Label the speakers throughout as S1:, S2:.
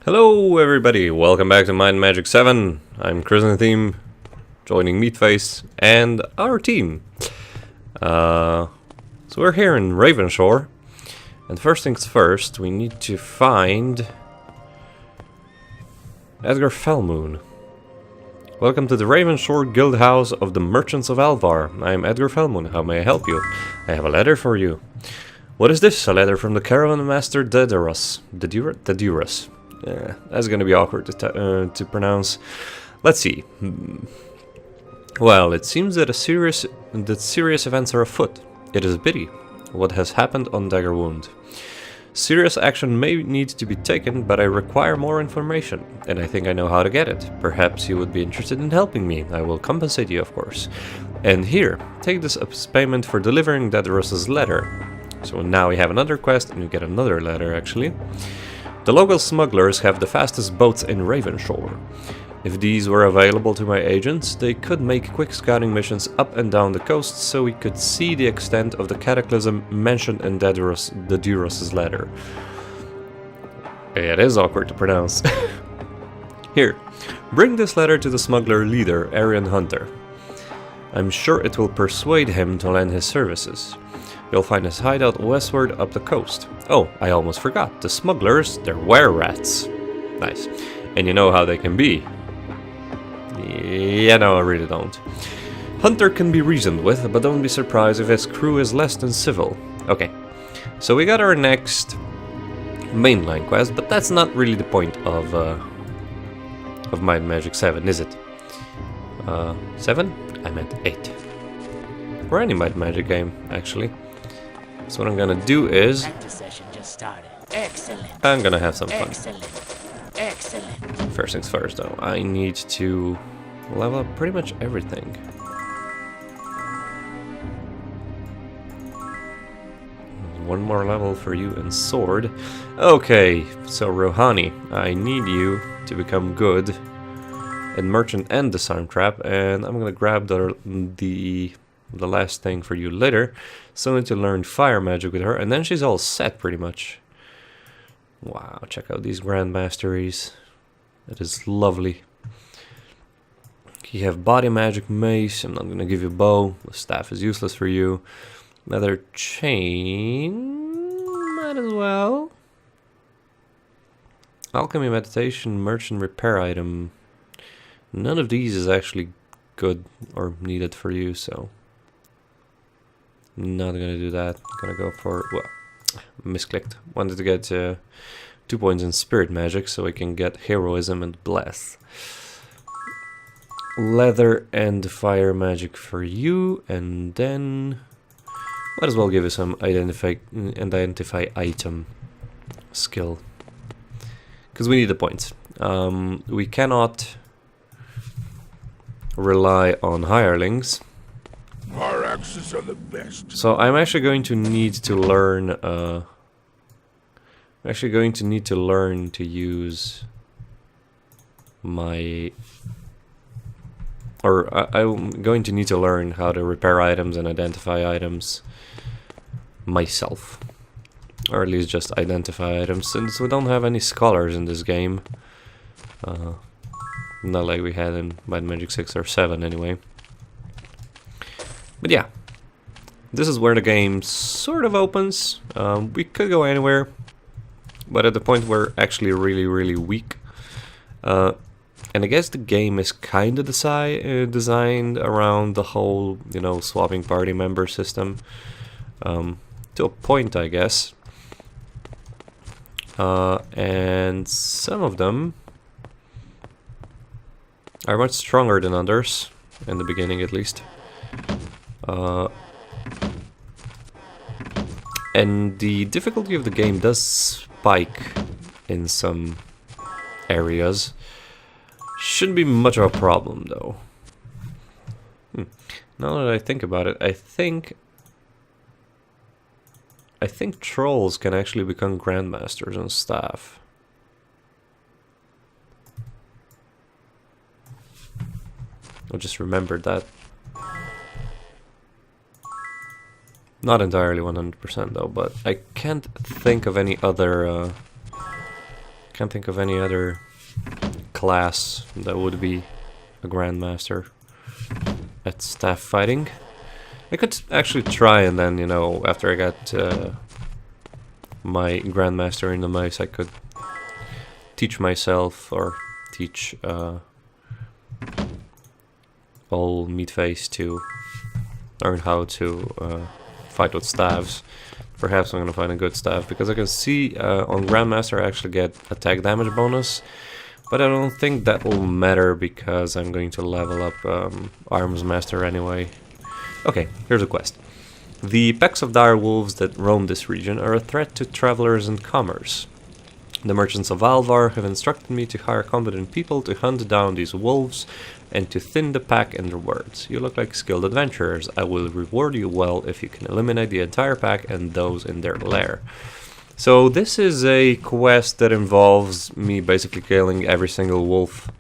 S1: Hello everybody, welcome back to Might and Magic 7. I'm Chrysantheme, joining Meatface and our team. So we're here in Ravenshore, and first things first, we need to find Edgar Felmoon. Welcome to the Ravenshore Guild House of the Merchants of Alvar. I am Edgar Felmoon, how may I help you? I have a letter for you. What is this? A letter from the Caravan Master Dedurus. Dedurus. Yeah, that's gonna be awkward to pronounce. Let's see. Well, it seems that serious events are afoot. It is a pity. What has happened on Dagger Wound? Serious action may need to be taken, but I require more information, and I think I know how to get it. Perhaps you would be interested in helping me. I will compensate you, of course. And here, take this as payment for delivering Dedurus's letter. So now we have another quest, and we get another letter, actually. The local smugglers have the fastest boats in Ravenshore. If these were available to my agents, they could make quick scouting missions up and down the coast so we could see the extent of the cataclysm mentioned in Dedurus's letter. It is awkward to pronounce. Here, bring this letter to the smuggler leader, Arian Hunter. I'm sure it will persuade him to lend his services. You'll find his hideout westward up the coast. Oh, I almost forgot. The smugglers, they're wererats. Nice. And you know how they can be. Yeah, no, I really don't. Hunter can be reasoned with, but don't be surprised if his crew is less than civil. Okay, so we got our next mainline quest, but that's not really the point of Might and Magic 7, is it? 7? I meant 8. Or any Might and Magic game, actually. So what I'm gonna do is I'm gonna have some fun.
S2: Excellent.
S1: First things first though, I need to level up pretty much everything. One more level for you in sword. Okay, so Rohani, I need you to become good in merchant and disarm trap, and I'm gonna grab the last thing for you later. So I need to learn fire magic with her, and then she's all set pretty much. Wow, check out these grand masteries. That is lovely. You have body magic mace. I'm not gonna give you bow. The staff is useless for you. Leather chain, might as well. Alchemy, meditation, merchant, repair item. None of these is actually good or needed for you, so not gonna do that. Gonna go for, well, misclicked. Wanted to get 2 points in spirit magic so I can get heroism and bless. Leather and fire magic for you, and then might as well give you some identify item skill, because we need the points. We cannot rely on hirelings.
S3: Our axes are the best.
S1: So I'm actually going to need to learn. To use my. I'm going to need to learn how to repair items and identify items myself, or at least just identify items, since we don't have any scholars in this game. Not like we had in Might and Magic 6 or 7 anyway. But yeah, this is where the game sort of opens. We could go anywhere, but at the point we're actually really weak. And I guess the game is kind of designed around the whole, swapping party member system. To a point, I guess. And some of them are much stronger than others, in the beginning at least. And the difficulty of the game does spike in some areas. Shouldn't be much of a problem though. Now that I think about it, I think trolls can actually become grandmasters on staff. I just remembered that. Not entirely 100% though, but I can't think of any other Can't think of any other class that would be a Grandmaster at staff fighting. I could actually try, and then, you know, after I got my Grandmaster in the Mace, I could teach myself, or teach all Meatface to learn how to fight with staves. Perhaps I'm gonna find a good staff, because I can see on Grandmaster I actually get attack damage bonus, but I don't think that will matter because I'm going to level up Arms Master anyway. Okay, here's a quest. The packs of dire wolves that roam this region are a threat to travelers and commerce. The merchants of Alvar have instructed me to hire competent people to hunt down these wolves and to thin the pack in their words. You look like skilled adventurers. I will reward you well if you can eliminate the entire pack and those in their lair. So this is a quest that involves me basically killing every single wolf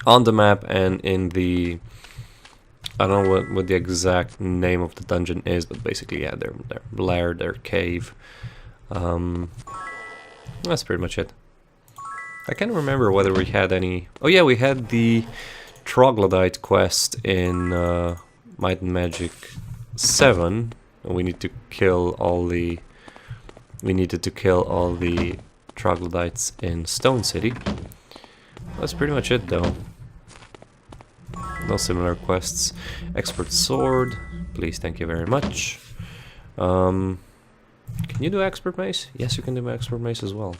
S1: on the map and in the... I don't know what the exact name of the dungeon is, but basically, yeah, their lair, their cave. That's pretty much it. I can't remember whether we had any... Oh yeah, we had the Troglodyte quest in Might and Magic 7. We need to kill all the... We needed to kill all the Troglodytes in Stone City. That's pretty much it, though. No similar quests. Expert Sword, please, thank you very much. Can you do Expert Mace? Yes, you can do Expert Mace as well.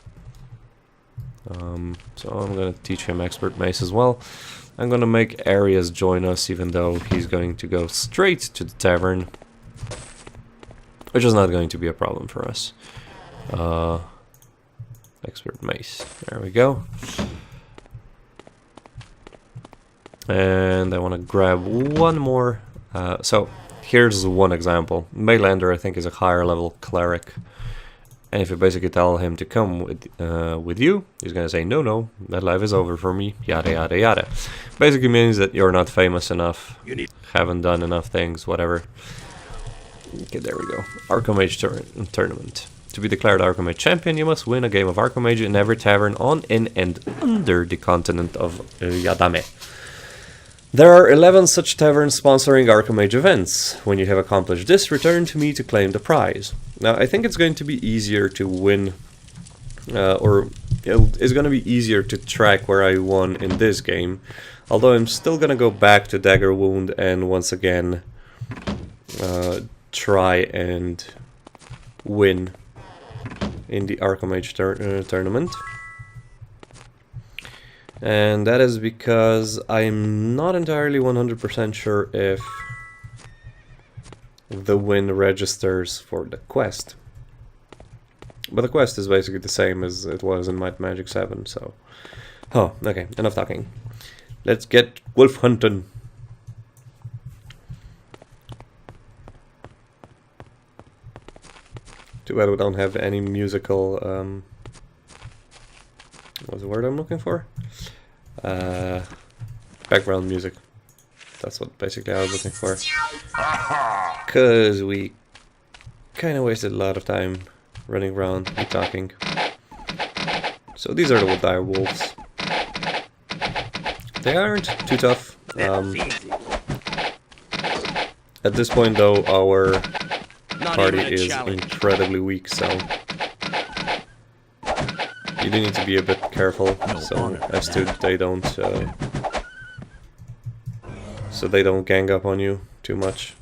S1: So I'm gonna teach him Expert Mace as well. I'm gonna make Arias join us, even though he's going to go straight to the tavern, which is not going to be a problem for us. Expert Mace, there we go. And I want to grab one more. So here's one example. Maylander, I think, is a higher level cleric, and if you basically tell him to come with you, he's gonna say no, that life is over for me, yada yada yada. Basically means that you're not famous enough, haven't done enough things, whatever. Okay, there we go. Archmage tournament. To be declared Archmage champion, you must win a game of Archmage in every tavern on, in, and under the continent of Yadame. There are 11 such taverns sponsoring Archmage events. When you have accomplished this, return to me to claim the prize. Now, I think it's going to be easier to win, or it's going to be easier to track where I won in this game. Although I'm still going to go back to Dagger Wound and once again try and win in the Archmage tournament. And that is because I'm not entirely 100% sure if the win registers for the quest. But the quest is basically the same as it was in Might Magic 7, so... Oh, okay, enough talking. Let's get wolf hunting. Too bad we don't have any musical... what's the word I'm looking for? Background music. That's what basically I was looking for. Because we kind of wasted a lot of time running around and talking. So these are the dire wolves. They aren't too tough. At this point though, our party is incredibly weak, so you do need to be a bit careful, so as to they don't gang up on you too much.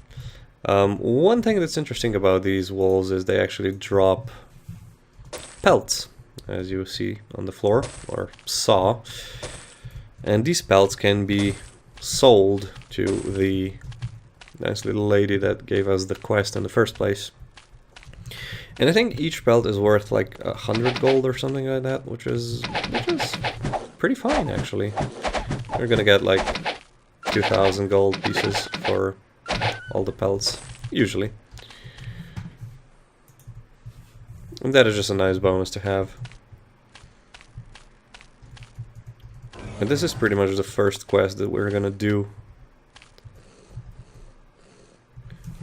S1: One thing that's interesting about these wolves is they actually drop pelts, as you see on the floor, or saw, and these pelts can be sold to the nice little lady that gave us the quest in the first place. And I think each pelt is worth like 100 gold or something like that, which is pretty fine actually. You're gonna get like 2,000 gold pieces for all the pelts, usually. And that is just a nice bonus to have. And this is pretty much the first quest that we're gonna do.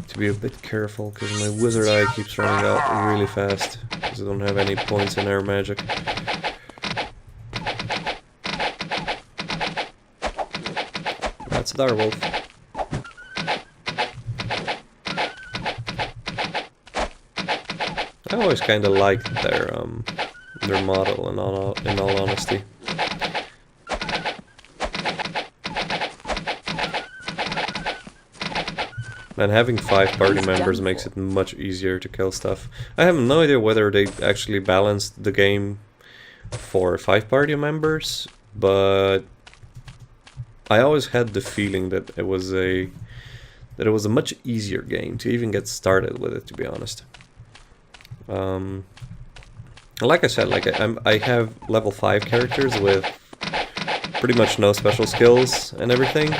S1: To be a bit careful, because my wizard eye keeps running out really fast, because I don't have any points in air magic. That's a direwolf. I always kind of liked their model, in all honesty. And having 5 party members makes it much easier to kill stuff. I have no idea whether they actually balanced the game for 5 party members, but I always had the feeling that it was a much easier game to even get started with it, to be honest. Like I said, like I have level 5 characters with pretty much no special skills and everything.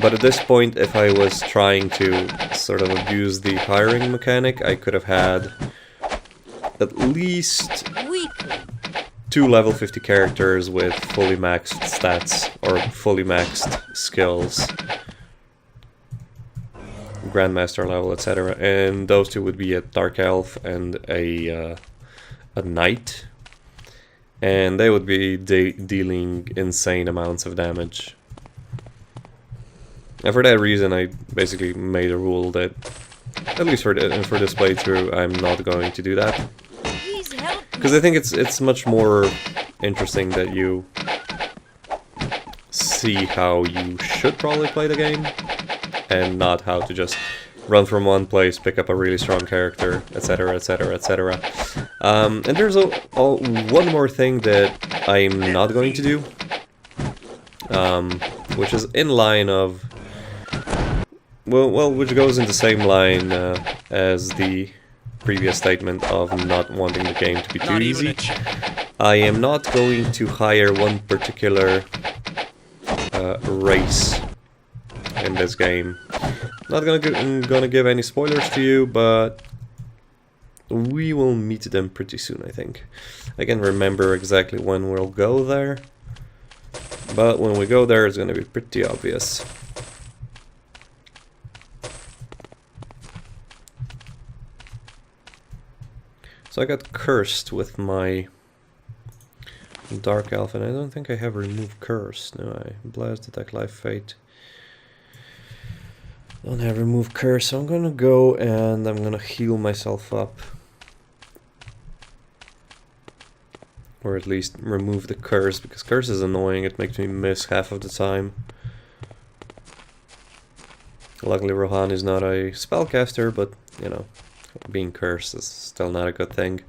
S1: But at this point, if I was trying to sort of abuse the hiring mechanic, I could have had at least 2 level 50 characters with fully maxed stats or fully maxed skills, Grandmaster level, etc. And those 2 would be a Dark Elf and a Knight, and they would be dealing insane amounts of damage. And for that reason, I basically made a rule that, at least for this playthrough, I'm not going to do that. Because I think it's much more interesting that you see how you should probably play the game, and not how to just run from one place, pick up a really strong character, etc, etc, etc. And there's one more thing that I'm not going to do, which is in line of... Well, which goes in the same line as the previous statement of not wanting the game to be too easy. I am not going to hire one particular race in this game. Not gonna give any spoilers to you, but we will meet them pretty soon, I think. I can remember exactly when we'll go there, but when we go there, it's gonna be pretty obvious. So I got cursed with my Dark Elf, and I don't think I have removed curse. No, I blast, detect life, fate. Don't have remove curse, so I'm gonna go and I'm gonna heal myself up. Or at least remove the curse, because curse is annoying, it makes me miss half of the time. Luckily Rohan is not a spellcaster, but you know, being cursed is still not a good thing.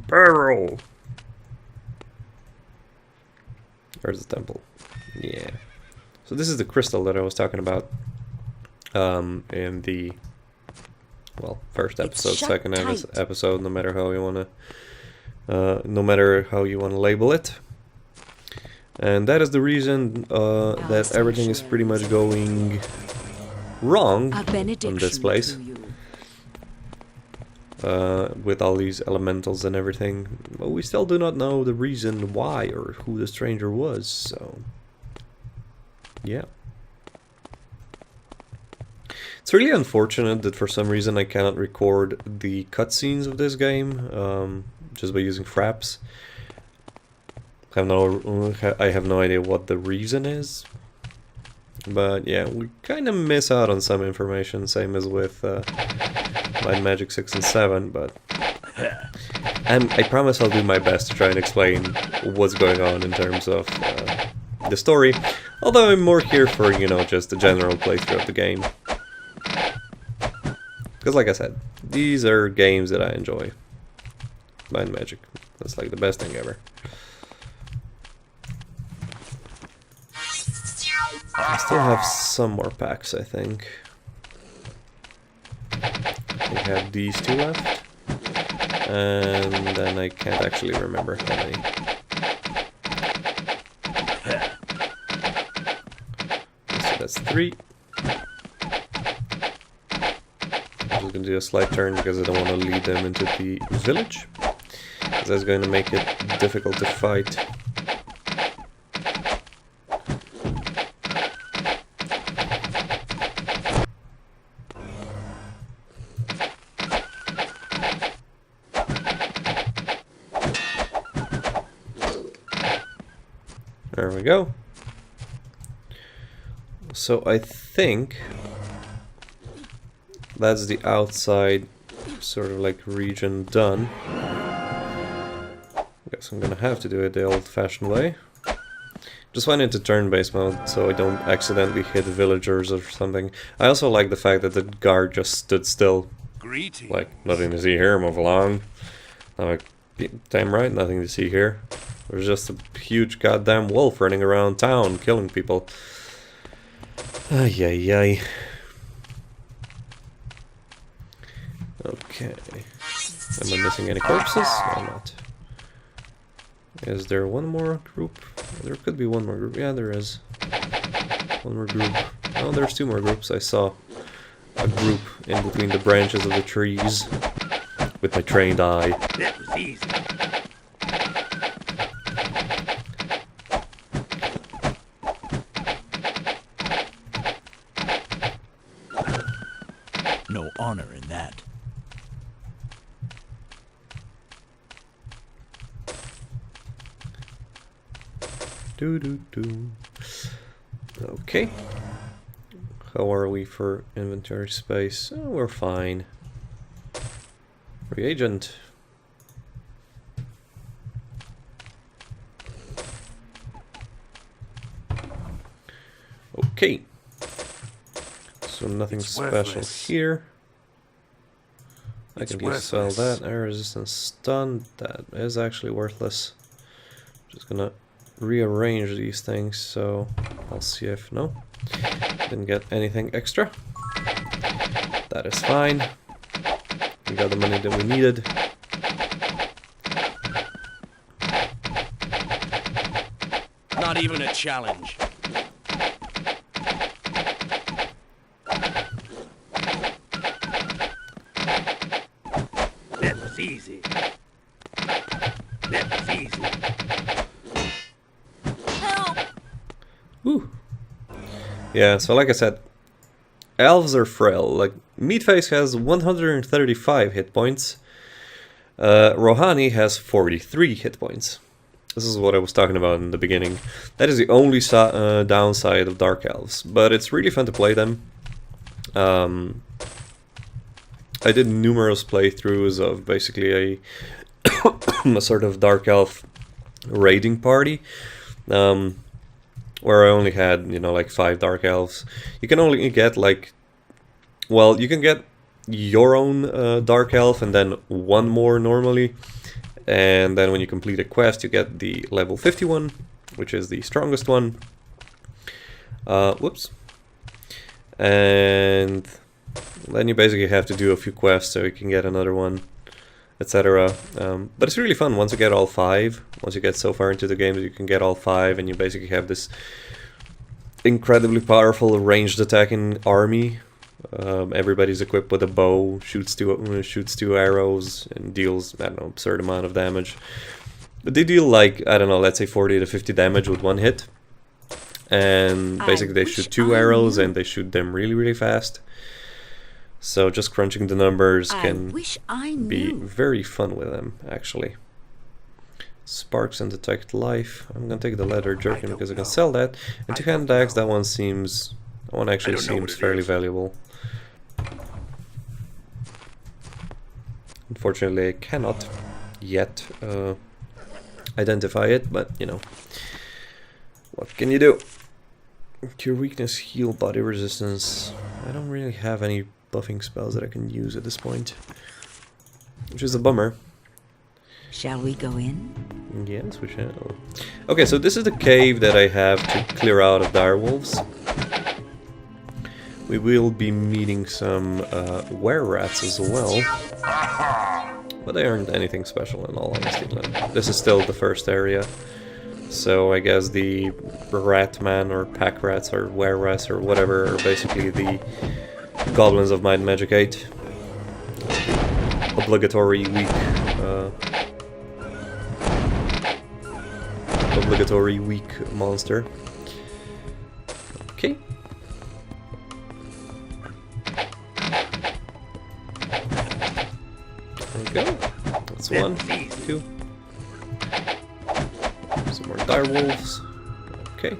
S1: Barrel! Where's the temple? Yeah. So this is the crystal that I was talking about in the, well, first episode, second episode, no matter how you wanna label it. And that is the reason that everything is pretty much going wrong on this place. With all these elementals and everything. But we still do not know the reason why or who the stranger was, so... yeah. It's really unfortunate that for some reason I cannot record the cutscenes of this game, just by using fraps. I have no idea what the reason is, but yeah, we kind of miss out on some information, same as with Might Magic 6 and 7, but I promise I'll do my best to try and explain what's going on in terms of the story, although I'm more here for, you know, just the general playthrough of the game. Because like I said, these are games that I enjoy. Mind Magic, that's like the best thing ever. I still have some more packs, I think. We have these 2 left. And then I can't actually remember how many. So that's 3. I'm just going to do a slight turn because I don't want to lead them into the village, because that's going to make it difficult to fight. There we go. So I think that's the outside sort of like region done. Guess I'm gonna have to do it the old-fashioned way. Just went into turn-based mode so I don't accidentally hit villagers or something. I also like the fact that the guard just stood still.
S3: Greetings.
S1: Like, nothing to see here, move along. I'm like, damn right, nothing to see here. There's just a huge goddamn wolf running around town, killing people. Ay, ay, ay. Okay. Am I missing any corpses? No, I'm not. Is there one more group? There could be one more group. Yeah, there is. One more group. Oh, there's two more groups. I saw a group in between the branches of the trees with my trained eye.
S3: That was easy.
S2: No honor in that.
S1: Okay. How are we for inventory space? Oh, we're fine. Reagent. Okay. So nothing special here. I can just sell that. Air resistance stun. That is actually worthless. Just gonna rearrange these things, so I'll see if no. Didn't get anything extra. That is fine. We got the money that we needed.
S2: Not even a challenge.
S3: That was easy. That was easy.
S1: Woo. Yeah, so like I said, elves are frail. Like, Meatface has 135 hit points. Rohani has 43 hit points. This is what I was talking about in the beginning. That is the only downside of Dark Elves, but it's really fun to play them. I did numerous playthroughs of basically a sort of Dark Elf raiding party. Where I only had, you know, like 5 Dark Elves. You can only get like, well, you can get your own Dark Elf and then one more normally. And then when you complete a quest, you get the level 51, which is the strongest one. Whoops. And then you basically have to do a few quests so you can get another one, etc. But it's really fun once you get all 5. Once you get so far into the game that you can get all 5, and you basically have this incredibly powerful ranged attacking army. Everybody's equipped with a bow, shoots two arrows, and deals, I don't know, absurd amount of damage. But they deal like, I don't know, let's say 40 to 50 damage with one hit. And basically they shoot 2 arrows and they shoot them really, really fast. So just crunching the numbers can be very fun with them, actually. Sparks and detect life. I'm gonna take the leather jerkin because I can sell that. And two-hand axe, that one actually seems fairly valuable. Unfortunately, I cannot yet identify it, but you know, what can you do? Cure weakness, heal body resistance. I don't really have any buffing spells that I can use at this point, which is a bummer.
S4: Shall we go in?
S1: Yes, we shall. Okay, so this is the cave that I have to clear out of direwolves. We will be meeting some wererats as well, but they aren't anything special in all honesty. This is still the first area, so I guess the ratman or pack rats or wererats or whatever are basically the goblins of Might and Magic 8. Obligatory weak monster. Okay. There we go. That's 1, 2. Some more direwolves. Okay.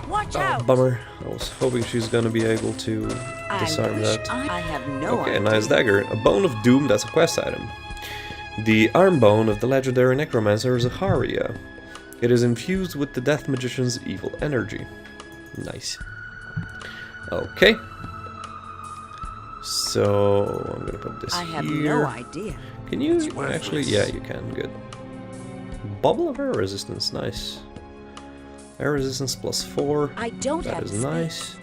S4: Watch
S1: Oh,
S4: out!
S1: bummer. I was hoping she's gonna be able to disarm that.
S4: I have no
S1: Okay, a
S4: idea.
S1: nice dagger. A Bone of Doom, that's a quest item. The arm bone of the legendary necromancer Zaharia. It is infused with the Death Magician's evil energy. Nice. Okay. So, I'm gonna put this
S4: I have
S1: here.
S4: no idea.
S1: Can you
S3: worthless.
S1: actually? Yeah, you can. Good. Bubble of air resistance. Nice. Air resistance +4.
S4: I don't
S1: That
S4: have
S1: is
S4: space.
S1: nice.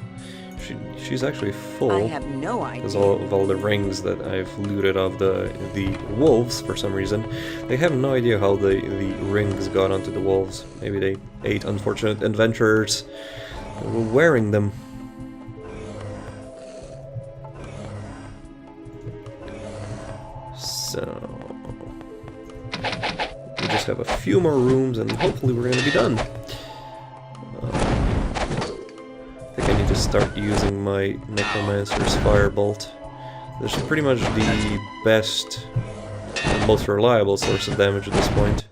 S1: She's actually full.
S4: I have no
S1: Because
S4: idea.
S1: of all the rings that I've looted of the wolves for some reason. They have no idea how the rings got onto the wolves. Maybe they ate unfortunate adventurers and were wearing them. So we just have a few more rooms and hopefully we're gonna be done. I think I need to start using my Necromancer's Firebolt. This is pretty much the best and most reliable source of damage at this point.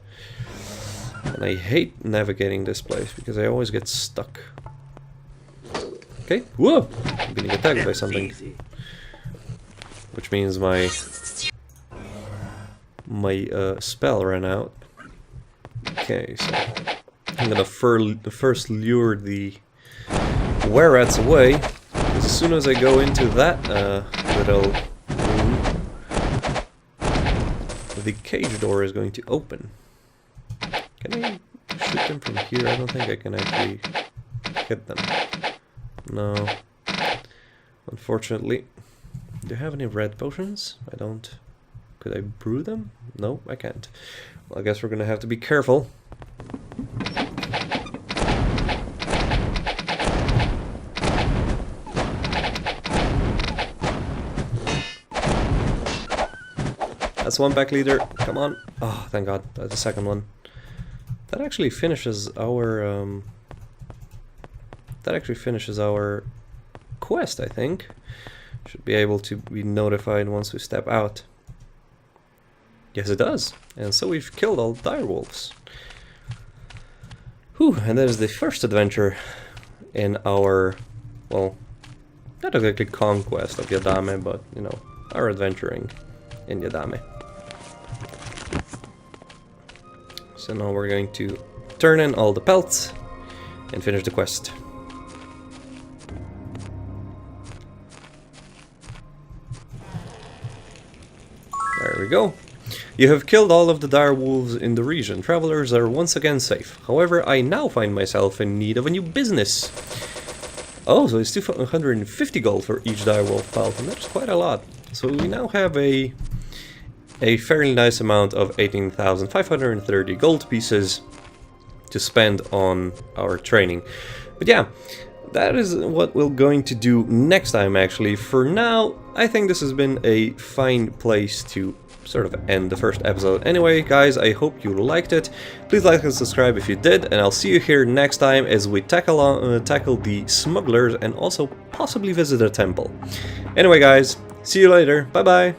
S1: And I hate navigating this place because I always get stuck. Okay, whoa! I'm being attacked by something.
S3: Easy.
S1: Which means my spell ran out. Okay, so I'm gonna first lure the wererats away, because as soon as I go into that little room, the cage door is going to open. Can I shoot them from here? I don't think I can actually hit them. No. Unfortunately. Do you have any red potions? I don't. Could I brew them? No, I can't. Well, I guess we're gonna have to be careful. That's one back leader. Come on. Oh, thank God. That's the second one. That actually finishes our quest, I think. Should be able to be notified once we step out. Yes, it does. And so we've killed all the direwolves. Whew, and that is the first adventure in our, well, not exactly conquest of Yadame, but, you know, our adventuring in Yadame. So now we're going to turn in all the pelts and finish the quest. There we go. You have killed all of the dire wolves in the region. Travelers are once again safe. However, I now find myself in need of a new business. Oh, so it's 250 gold for each dire wolf pelt, and that's quite a lot. So we now have a fairly nice amount of 18,530 gold pieces to spend on our training. But yeah, that is what we're going to do next time actually. For now, I think this has been a fine place to sort of end the first episode. Anyway, guys, I hope you liked it. Please like and subscribe if you did, and I'll see you here next time as we tackle the smugglers and also possibly visit a temple. Anyway, guys, see you later. Bye-bye.